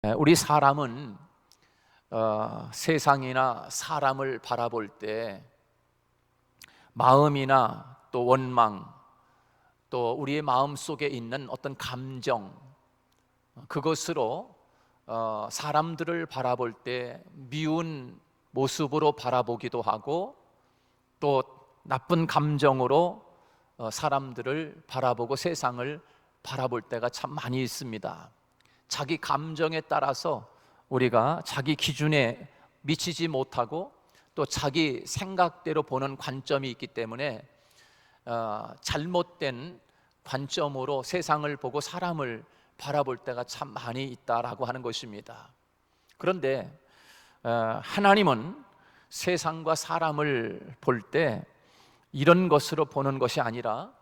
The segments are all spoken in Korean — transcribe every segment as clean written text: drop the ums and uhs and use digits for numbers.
우리 사람은 세상이나 사람을 바라볼 때 마음이나 또 원망, 또 우리의 마음 속에 있는 어떤 감정, 그것으로 사람들을 바라볼 때 미운 모습으로 바라보기도 하고, 또 나쁜 감정으로 사람들을 바라보고 세상을 바라볼 때가 참 많이 있습니다. 자기 감정에 따라서 우리가 자기 기준에 미치지 못하고 또 자기 생각대로 보는 관점이 있기 때문에 잘못된 관점으로 세상을 보고 사람을 바라볼 때가 참 많이 있다라고 하는 것입니다. 그런데 하나님은 세상과 사람을 볼 때 이런 것으로 보는 것이 아니라,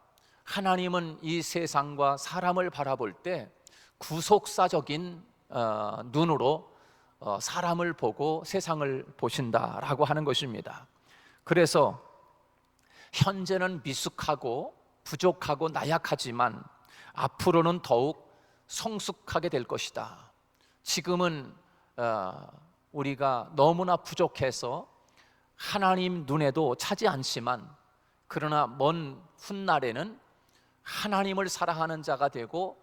하나님은 이 세상과 사람을 바라볼 때 구속사적인 눈으로 사람을 보고 세상을 보신다라고 하는 것입니다. 그래서 현재는 미숙하고 부족하고 나약하지만 앞으로는 더욱 성숙하게 될 것이다. 지금은 우리가 너무나 부족해서 하나님 눈에도 차지 않지만, 그러나 먼 훗날에는 하나님을 사랑하는 자가 되고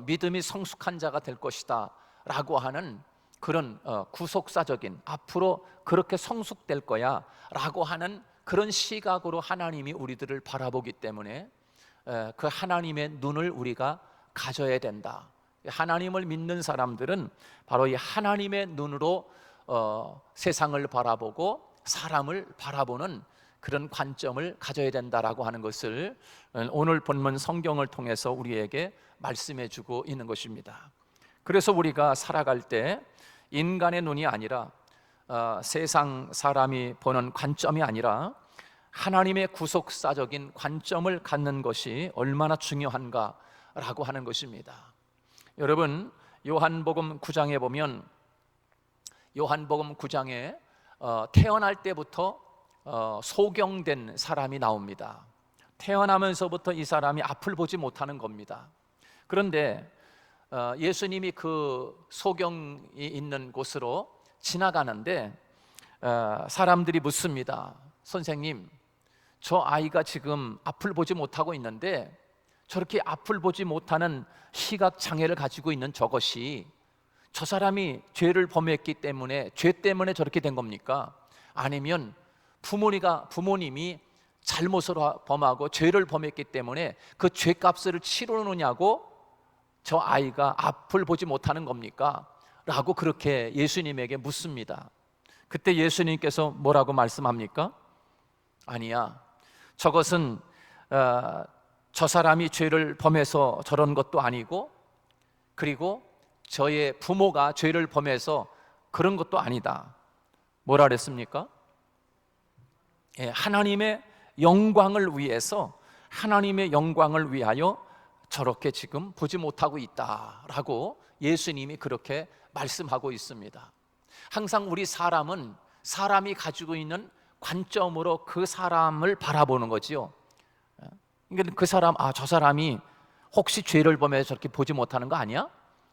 믿음이 성숙한 자가 될 것이다 라고 하는 그런 구속사적인, 앞으로 그렇게 성숙될 거야 라고 하는 그런 시각으로 하나님이 우리들을 바라보기 때문에 그 하나님의 눈을 우리가 가져야 된다. 하나님을 믿는 사람들은 바로 이 하나님의 눈으로 세상을 바라보고 사람을 바라보는 그런 관점을 가져야 된다라고 하는 것을 오늘 본문 성경을 통해서 우리에게 말씀해 주고 있는 것입니다. 그래서 우리가 살아갈 때 인간의 눈이 아니라, 세상 사람이 보는 관점이 아니라 하나님의 구속사적인 관점을 갖는 것이 얼마나 중요한가라고 하는 것입니다. 여러분, 요한복음 9장에 보면, 요한복음 9장에 태어날 때부터 소경된 사람이 나옵니다. 태어나면서부터 이 사람이 앞을 보지 못하는 겁니다. 그런데 예수님이 그 소경이 있는 곳으로 지나가는데 사람들이 묻습니다. 선생님, 저 아이가 지금 앞을 보지 못하고 있는데 저렇게 앞을 보지 못하는 시각 장애를 가지고 있는 저것이, 저 사람이 죄를 범했기 때문에, 죄 때문에 저렇게 된 겁니까? 아니면 부모님이 잘못을 범하고 죄를 범했기 때문에 그 죄값을 치르느냐고 저 아이가 앞을 보지 못하는 겁니까? 라고 그렇게 예수님에게 묻습니다. 그때 예수님께서 뭐라고 말씀합니까? 아니야, 저것은 저 사람이 죄를 범해서 저런 것도 아니고, 그리고 저의 부모가 죄를 범해서 그런 것도 아니다. 뭐라 그랬습니까? 하나님의 영광을 위해서, 하나님의 영광을 위하여 저렇게 지금 보지 못하고 있다라고 예수님이 그렇게 말씀하고 있습니다. 항상 우리 사람은 사람이 가지고 있는 관점으로 그 사람을 바라보는 거지요. 그러니까 그 사람, 저 사람이 혹시 죄를 범해서 저렇게 보지 못하는 거 아니야?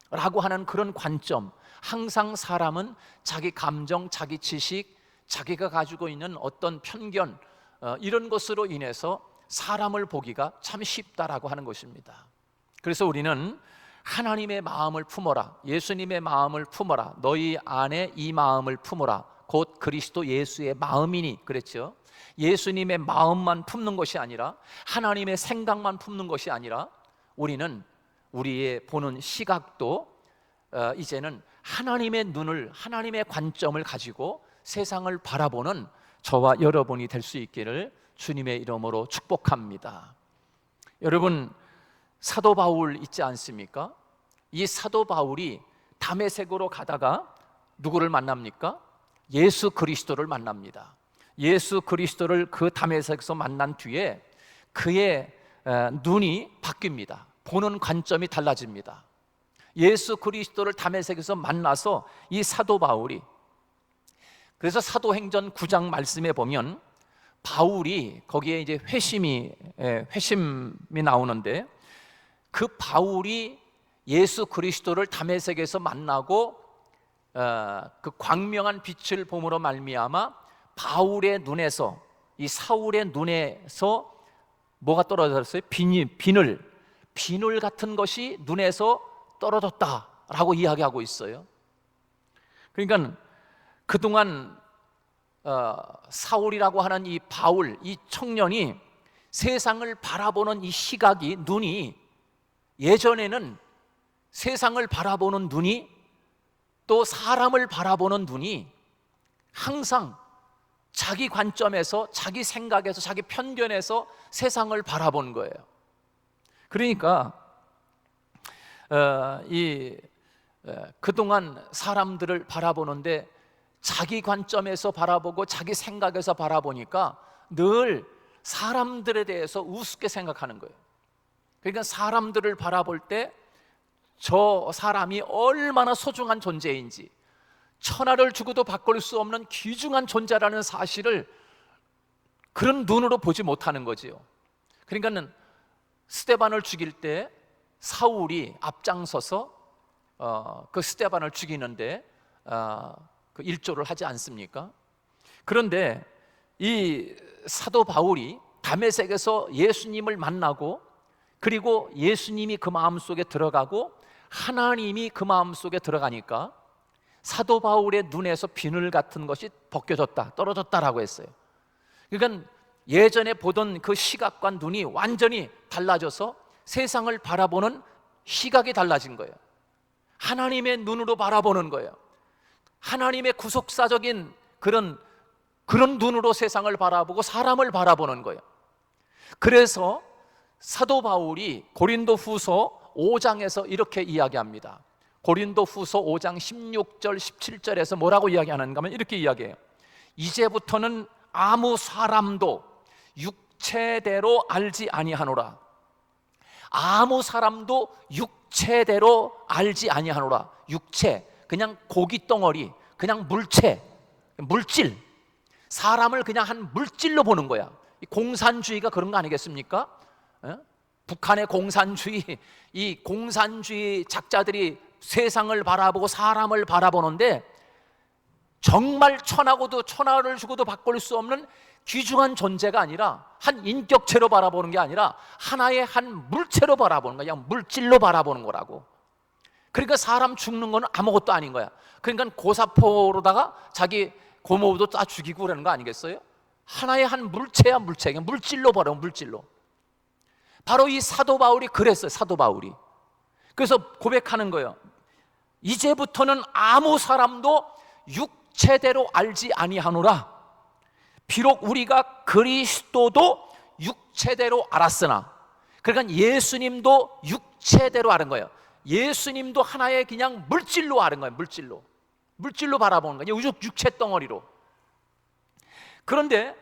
라고 하는 그런 관점. 항상 사람은 자기 감정, 자기 지식, 자기가 가지고 있는 어떤 편견, 이런 것으로 인해서 사람을 보기가 참 쉽다라고 하는 것입니다. 그래서 우리는 하나님의 마음을 품어라, 예수님의 마음을 품어라, 너희 안에 이 마음을 품어라, 곧 그리스도 예수의 마음이니, 그랬죠. 예수님의 마음만 품는 것이 아니라, 하나님의 생각만 품는 것이 아니라, 우리는 우리의 보는 시각도 이제는 하나님의 눈을, 하나님의 관점을 가지고 세상을 바라보는 저와 여러분이 될 수 있기를 주님의 이름으로 축복합니다. 여러분, 사도 바울 있지 않습니까? 이 사도 바울이 다메섹으로 가다가 누구를 만납니까? 예수 그리스도를 만납니다. 예수 그리스도를 그 다메섹에서 만난 뒤에 그의 눈이 바뀝니다. 보는 관점이 달라집니다. 예수 그리스도를 다메섹에서 만나서 이 사도 바울이, 그래서 사도행전 9장 말씀에 보면 바울이, 거기에 이제 회심이 나오는데, 그 바울이 예수 그리스도를 다메섹에서 만나고 그 광명한 빛을 봄으로 말미암아 바울의 눈에서, 이 사울의 눈에서 뭐가 떨어졌어요? 비늘 같은 것이 눈에서 떨어졌다라고 이야기하고 있어요. 그러니까 그동안 사울이라고 하는 이 바울, 이 청년이 세상을 바라보는 이 시각이, 눈이, 예전에는 세상을 바라보는 눈이, 또 사람을 바라보는 눈이 항상 자기 관점에서, 자기 생각에서, 자기 편견에서 세상을 바라본 거예요. 그러니까 그동안 사람들을 바라보는데 자기 관점에서 바라보고 자기 생각에서 바라보니까 늘 사람들에 대해서 우습게 생각하는 거예요. 그러니까 사람들을 바라볼 때 저 사람이 얼마나 소중한 존재인지, 천하를 주고도 바꿀 수 없는 귀중한 존재라는 사실을 그런 눈으로 보지 못하는 거지요. 그러니까는 스데반을 죽일 때 사울이 앞장서서 그 스데반을 죽이는데 그 일조를 하지 않습니까? 그런데 이 사도 바울이 다메섹에서 예수님을 만나고, 그리고 예수님이 그 마음속에 들어가고 하나님이 그 마음속에 들어가니까 사도 바울의 눈에서 비늘 같은 것이 벗겨졌다, 떨어졌다라고 했어요. 그러니까 예전에 보던 그 시각과 눈이 완전히 달라져서 세상을 바라보는 시각이 달라진 거예요. 하나님의 눈으로 바라보는 거예요. 하나님의 구속사적인 그런 눈으로 세상을 바라보고 사람을 바라보는 거예요. 그래서 사도 바울이 고린도후서 5장에서 이렇게 이야기합니다. 고린도후서 5장 16절 17절에서 뭐라고 이야기하는가 하면 이렇게 이야기해요. 이제부터는 아무 사람도 육체대로 알지 아니하노라. 아무 사람도 육체대로 알지 아니하노라. 육체, 그냥 고기 덩어리, 그냥 물질, 사람을 그냥 한 물질로 보는 거야. 공산주의가 그런 거 아니겠습니까? 북한의 공산주의, 이 공산주의 작자들이 세상을 바라보고 사람을 바라보는데 정말 천하를 주고도 바꿀 수 없는 귀중한 존재가 아니라, 한 인격체로 바라보는 게 아니라 하나의 한 물체로 바라보는 거야. 그냥 물질로 바라보는 거라고. 그러니까 사람 죽는 건 아무것도 아닌 거야. 그러니까 고사포로다가 자기 고모도 다 죽이고 그러는 거 아니겠어요? 하나의 한 물체야, 물체. 그냥 물질로 바라보는, 물질로. 바로 이 사도 바울이 그랬어요. 사도 바울이. 그래서 고백하는 거예요. 이제부터는 아무 사람도 육체대로 알지 아니하노라. 비록 우리가 그리스도도 육체대로 알았으나, 그러니까 예수님도 육체대로 아는 거예요. 예수님도 하나의 그냥 물질로 아는 거예요. 물질로 바라보는 거예요. 육체 덩어리로. 그런데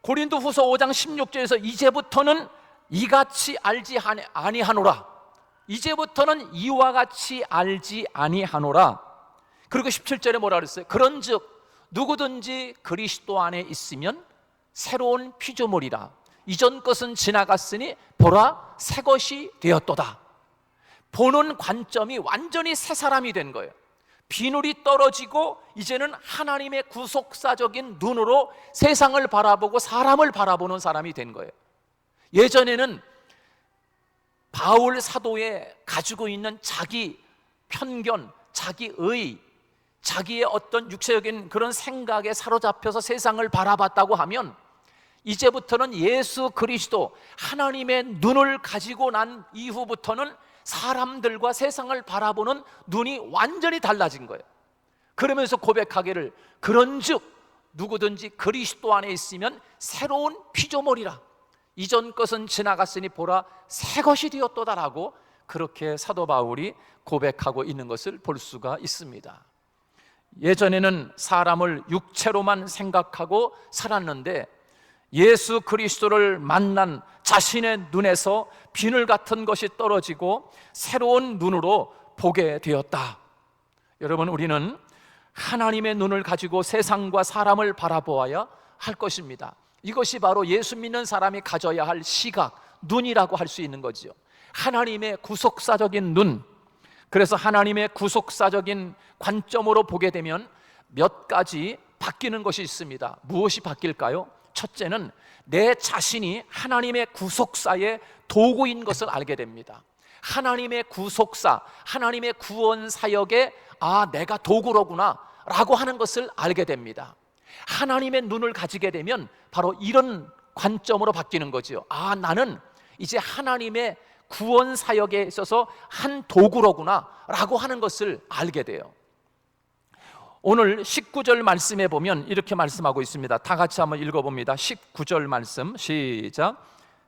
고린도후서 5장 16절에서 이제부터는 이같이 알지 아니하노라. 이제부터는 이와 같이 알지 아니하노라. 그리고 17절에 뭐라 그랬어요? 그런즉 누구든지 그리스도 안에 있으면 새로운 피조물이라. 이전 것은 지나갔으니 보라 새 것이 되었도다. 보는 관점이 완전히 새 사람이 된 거예요. 비늘이 떨어지고 이제는 하나님의 구속사적인 눈으로 세상을 바라보고 사람을 바라보는 사람이 된 거예요. 예전에는 바울 사도에 가지고 있는 자기 편견, 자기의, 자기의 어떤 육체적인 그런 생각에 사로잡혀서 세상을 바라봤다고 하면, 이제부터는 예수 그리스도 하나님의 눈을 가지고 난 이후부터는 사람들과 세상을 바라보는 눈이 완전히 달라진 거예요. 그러면서 고백하기를 그런즉 누구든지 그리스도 안에 있으면 새로운 피조물이라. 이전 것은 지나갔으니 보라 새 것이 되었도다라고 그렇게 사도 바울이 고백하고 있는 것을 볼 수가 있습니다. 예전에는 사람을 육체로만 생각하고 살았는데 예수 그리스도를 만난 자신의 눈에서 비늘 같은 것이 떨어지고 새로운 눈으로 보게 되었다. 여러분, 우리는 하나님의 눈을 가지고 세상과 사람을 바라보아야 할 것입니다. 이것이 바로 예수 믿는 사람이 가져야 할 시각, 눈이라고 할 수 있는 거죠. 하나님의 구속사적인 눈, 그래서 하나님의 구속사적인 관점으로 보게 되면 몇 가지 바뀌는 것이 있습니다. 무엇이 바뀔까요? 첫째는 내 자신이 하나님의 구속사의 도구인 것을 알게 됩니다. 하나님의 구속사, 하나님의 구원 사역에 내가 도구로구나 라고 하는 것을 알게 됩니다. 하나님의 눈을 가지게 되면 바로 이런 관점으로 바뀌는 거죠. 나는 이제 하나님의 구원 사역에 있어서 한 도구로구나 라고 하는 것을 알게 돼요. 오늘 19절 말씀에 보면 이렇게 말씀하고 있습니다. 다 같이 한번 읽어봅니다. 19절 말씀 시작.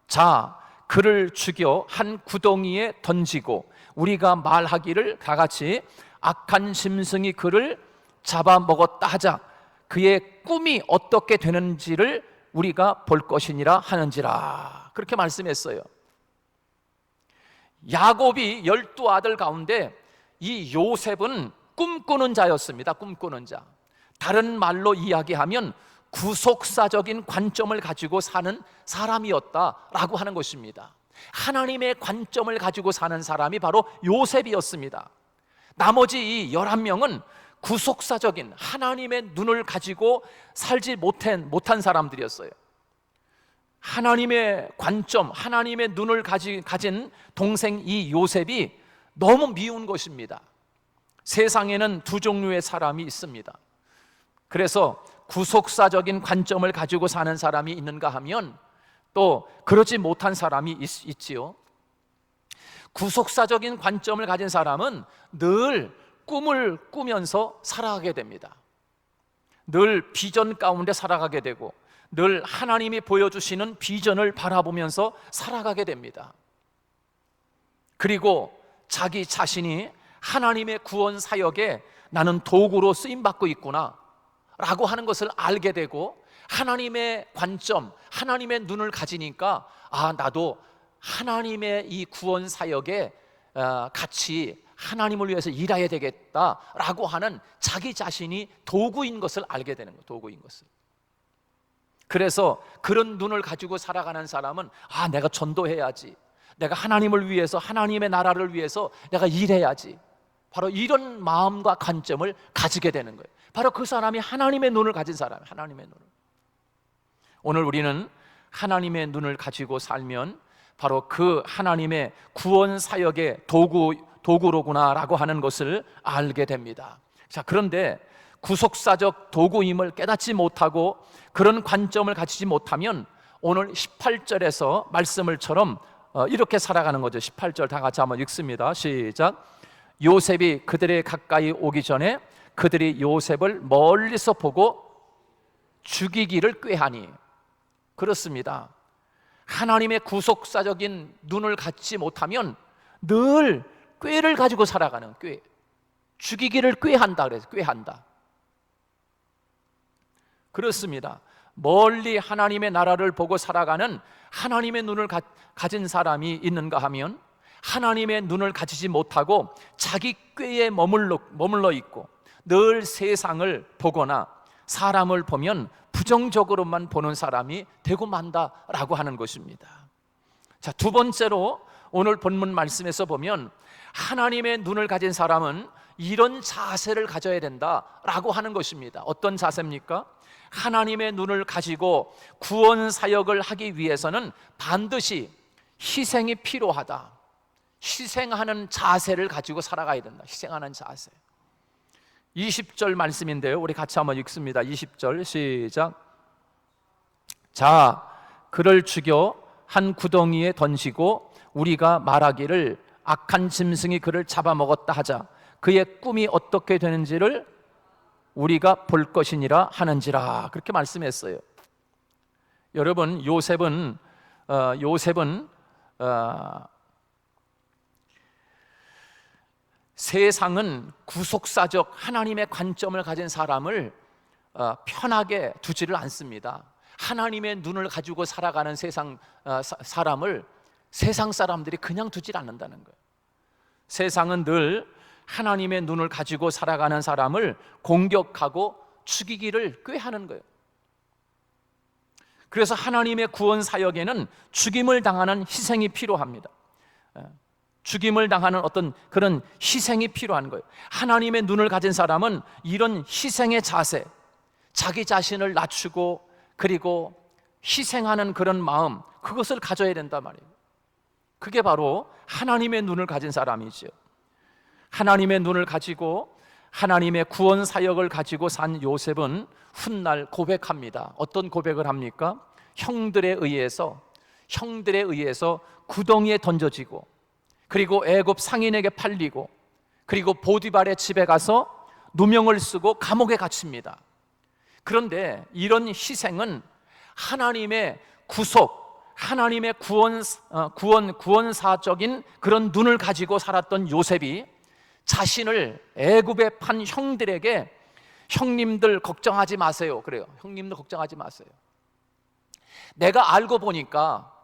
자, 그를 죽여 한 구덩이에 던지고 우리가 말하기를 다 같이 악한 짐승이 그를 잡아먹었다 하자. 그의 꿈이 어떻게 되는지를 우리가 볼 것이니라 하는지라. 그렇게 말씀했어요. 야곱이 12아들 가운데 이 요셉은 꿈꾸는 자였습니다. 꿈꾸는 자. 다른 말로 이야기하면 구속사적인 관점을 가지고 사는 사람이었다라고 하는 것입니다. 하나님의 관점을 가지고 사는 사람이 바로 요셉이었습니다. 나머지 이 11명은 구속사적인 하나님의 눈을 가지고 살지 못한 사람들이었어요. 하나님의 관점, 하나님의 눈을 가진 동생 이 요셉이 너무 미운 것입니다. 세상에는 두 종류의 사람이 있습니다. 그래서 구속사적인 관점을 가지고 사는 사람이 있는가 하면 또 그러지 못한 사람이 있지요. 구속사적인 관점을 가진 사람은 늘 꿈을 꾸면서 살아가게 됩니다. 늘 비전 가운데 살아가게 되고 늘 하나님이 보여주시는 비전을 바라보면서 살아가게 됩니다. 그리고 자기 자신이 하나님의 구원 사역에 나는 도구로 쓰임받고 있구나 라고 하는 것을 알게 되고 하나님의 관점, 하나님의 눈을 가지니까 나도 하나님의 이 구원 사역에 같이 하나님을 위해서 일해야 되겠다라고 하는 자기 자신이 도구인 것을 알게 되는 거예요. 도구인 것을. 그래서 그런 눈을 가지고 살아가는 사람은 내가 전도해야지, 내가 하나님을 위해서, 하나님의 나라를 위해서 내가 일해야지, 바로 이런 마음과 관점을 가지게 되는 거예요. 바로 그 사람이 하나님의 눈을 가진 사람이에요. 하나님의 눈을. 오늘 우리는 하나님의 눈을 가지고 살면 바로 그 하나님의 구원 사역의 도구로구나라고 하는 것을 알게 됩니다. 자, 그런데 구속사적 도구임을 깨닫지 못하고 그런 관점을 가지지 못하면 오늘 18절에서 말씀을처럼 이렇게 살아가는 거죠. 18절 다 같이 한번 읽습니다. 시작. 요셉이 그들의 가까이 오기 전에 그들이 요셉을 멀리서 보고 죽이기를 꾀하니. 그렇습니다. 하나님의 구속사적인 눈을 갖지 못하면 늘 꾀를 가지고 살아가는 꾀. 죽이기를 꾀한다 그래서 꾀한다. 그렇습니다. 멀리 하나님의 나라를 보고 살아가는 하나님의 눈을 가진 사람이 있는가 하면 하나님의 눈을 가지지 못하고 자기 꾀에 머물러 있고 늘 세상을 보거나 사람을 보면 부정적으로만 보는 사람이 되고 만다라고 하는 것입니다. 자, 두 번째로 오늘 본문 말씀에서 보면 하나님의 눈을 가진 사람은 이런 자세를 가져야 된다라고 하는 것입니다. 어떤 자세입니까? 하나님의 눈을 가지고 구원 사역을 하기 위해서는 반드시 희생이 필요하다. 희생하는 자세를 가지고 살아가야 된다. 희생하는 자세. 20절 말씀인데요, 우리 같이 한번 읽습니다. 20절 시작. 자, 그를 죽여 한 구덩이에 던지고 우리가 말하기를 악한 짐승이 그를 잡아먹었다 하자. 그의 꿈이 어떻게 되는지를 우리가 볼 것이니라 하는지라. 그렇게 말씀했어요. 여러분, 요셉은 세상은 구속사적 하나님의 관점을 가진 사람을 편하게 두지를 않습니다. 하나님의 눈을 가지고 살아가는 사람을 세상 사람들이 그냥 두질 않는다는 거예요. 세상은 늘 하나님의 눈을 가지고 살아가는 사람을 공격하고 죽이기를 꾀하는 거예요. 그래서 하나님의 구원 사역에는 죽임을 당하는 희생이 필요합니다. 죽임을 당하는 어떤 그런 희생이 필요한 거예요. 하나님의 눈을 가진 사람은 이런 희생의 자세, 자기 자신을 낮추고 그리고 희생하는 그런 마음, 그것을 가져야 된단 말이에요. 그게 바로 하나님의 눈을 가진 사람이죠. 하나님의 눈을 가지고 하나님의 구원 사역을 가지고 산 요셉은 훗날 고백합니다. 어떤 고백을 합니까? 형들에 의해서 구덩이에 던져지고, 그리고 애굽 상인에게 팔리고, 그리고 보디발의 집에 가서 누명을 쓰고 감옥에 갇힙니다. 그런데 이런 희생은 하나님의 구속, 하나님의 구원사적인 그런 눈을 가지고 살았던 요셉이 자신을 애굽에 판 형들에게 형님들 걱정하지 마세요. 그래요. 형님들 걱정하지 마세요. 내가 알고 보니까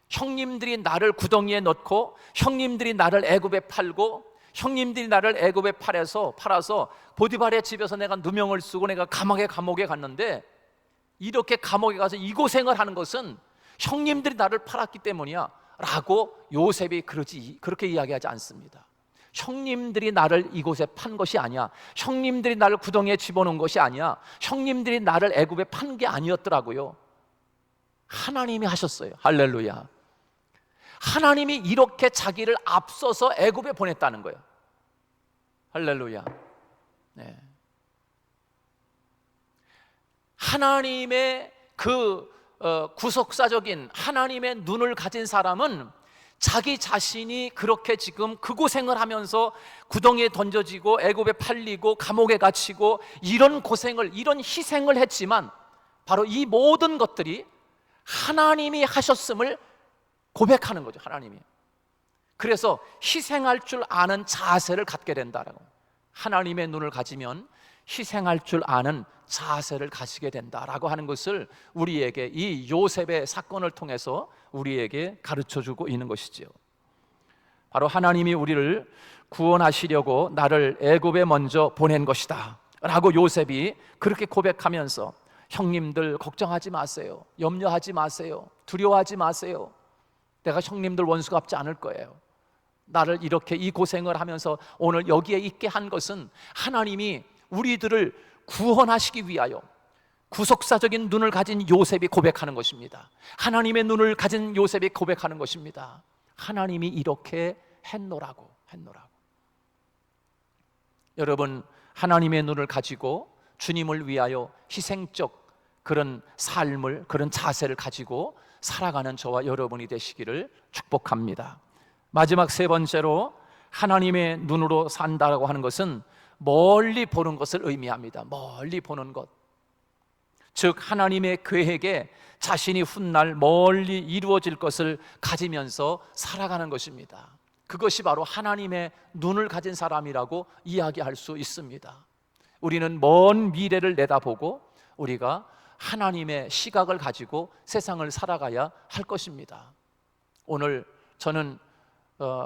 형님들이 나를 구덩이에 넣고 형님들이 나를 애굽에 팔고 형님들이 나를 애굽에 팔아서 보디발의 집에서 내가 누명을 쓰고 내가 감옥에 갔는데, 이렇게 감옥에 가서 이 고생을 하는 것은 형님들이 나를 팔았기 때문이야 라고 요셉이 그렇게 이야기하지 않습니다. 형님들이 나를 이곳에 판 것이 아니야. 형님들이 나를 구덩이에 집어넣은 것이 아니야. 형님들이 나를 애굽에 판 게 아니었더라고요. 하나님이 하셨어요. 할렐루야. 하나님이 이렇게 자기를 앞서서 애굽에 보냈다는 거예요. 할렐루야. 네. 하나님의 그 구속사적인 하나님의 눈을 가진 사람은 자기 자신이 그렇게 지금 그 고생을 하면서 구덩이에 던져지고 애굽에 팔리고 감옥에 갇히고 이런 희생을 했지만 바로 이 모든 것들이 하나님이 하셨음을 고백하는 거죠. 하나님이. 그래서 희생할 줄 아는 자세를 갖게 된다라고. 하나님의 눈을 가지면 희생할 줄 아는 자세를 가지게 된다라고 하는 것을 우리에게 이 요셉의 사건을 통해서 우리에게 가르쳐주고 있는 것이지요. 바로 하나님이 우리를 구원하시려고 나를 애굽에 먼저 보낸 것이다 라고 요셉이 그렇게 고백하면서, 형님들 걱정하지 마세요, 염려하지 마세요, 두려워하지 마세요, 내가 형님들 원수 갚지 않을 거예요. 나를 이렇게 이 고생을 하면서 오늘 여기에 있게 한 것은 하나님이 우리들을 구원하시기 위하여, 구속사적인 눈을 가진 요셉이 고백하는 것입니다. 하나님의 눈을 가진 요셉이 고백하는 것입니다. 하나님이 이렇게 했노라고. 여러분, 하나님의 눈을 가지고 주님을 위하여 희생적 그런 삶을, 그런 자세를 가지고 살아가는 저와 여러분이 되시기를 축복합니다. 마지막 세 번째로 하나님의 눈으로 산다라고 하는 것은 멀리 보는 것을 의미합니다. 멀리 보는 것. 즉 하나님의 계획에 자신이 훗날 멀리 이루어질 것을 가지면서 살아가는 것입니다. 그것이 바로 하나님의 눈을 가진 사람이라고 이야기할 수 있습니다. 우리는 먼 미래를 내다보고 우리가 하나님의 시각을 가지고 세상을 살아가야 할 것입니다. 오늘 저는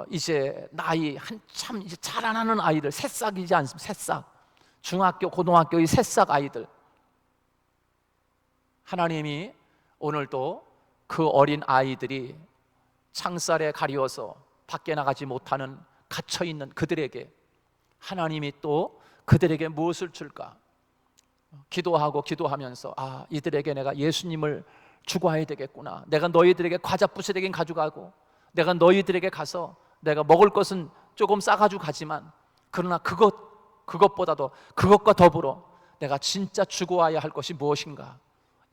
이제 나이 한참 이제 자라나는 아이들, 새싹이지 않습니까? 새싹, 중학교, 고등학교의 새싹 아이들, 하나님이 오늘도 그 어린 아이들이 창살에 가리워서 밖에 나가지 못하는 갇혀있는 그들에게 하나님이 또 그들에게 무엇을 줄까? 기도하면서 이들에게 내가 예수님을 주고 와야 되겠구나. 내가 너희들에게 과자 부스러기는 가져가고, 내가 너희들에게 가서 내가 먹을 것은 조금 싸가지고 가지만, 그러나 그것보다도 그것과 더불어 내가 진짜 주고 와야 할 것이 무엇인가?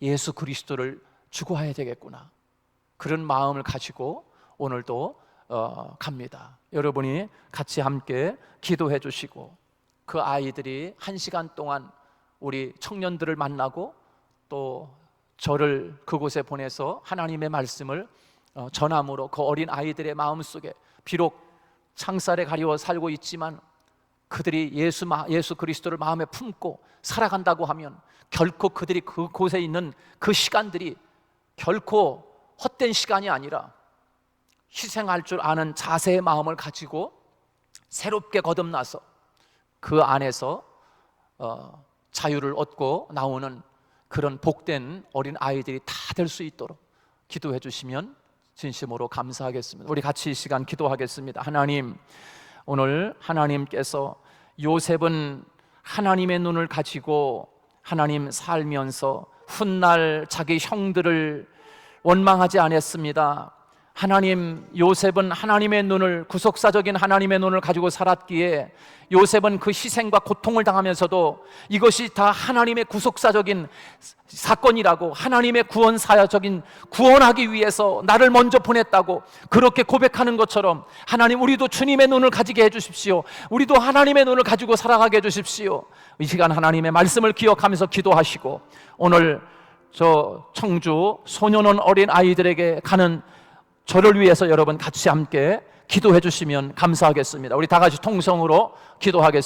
예수 그리스도를 주고 와야 되겠구나. 그런 마음을 가지고 오늘도 갑니다. 여러분이 같이 함께 기도해 주시고, 그 아이들이 1시간 동안 우리 청년들을 만나고 또 저를 그곳에 보내서 하나님의 말씀을 전함으로 그 어린 아이들의 마음속에, 비록 창살에 가리워 살고 있지만 그들이 예수 그리스도를 마음에 품고 살아간다고 하면 결코 그들이 그곳에 있는 그 시간들이 결코 헛된 시간이 아니라 희생할 줄 아는 자세의 마음을 가지고 새롭게 거듭나서 그 안에서 자유를 얻고 나오는 그런 복된 어린 아이들이 다 될 수 있도록 기도해 주시면 진심으로 감사하겠습니다. 우리 같이 이 시간 기도하겠습니다. 하나님, 오늘 하나님께서 요셉은 하나님의 눈을 가지고 하나님 살면서 훗날 자기 형들을 원망하지 않았습니다. 하나님, 요셉은 하나님의 눈을, 구속사적인 하나님의 눈을 가지고 살았기에 요셉은 그 희생과 고통을 당하면서도 이것이 다 하나님의 구속사적인 사건이라고, 하나님의 구원사적인, 구원하기 위해서 나를 먼저 보냈다고 그렇게 고백하는 것처럼, 하나님, 우리도 주님의 눈을 가지게 해주십시오. 우리도 하나님의 눈을 가지고 살아가게 해주십시오. 이 시간 하나님의 말씀을 기억하면서 기도하시고, 오늘 저 청주 소년원 어린 아이들에게 가는 저를 위해서 여러분 같이 함께 기도해 주시면 감사하겠습니다. 우리 다 같이 통성으로 기도하겠습니다.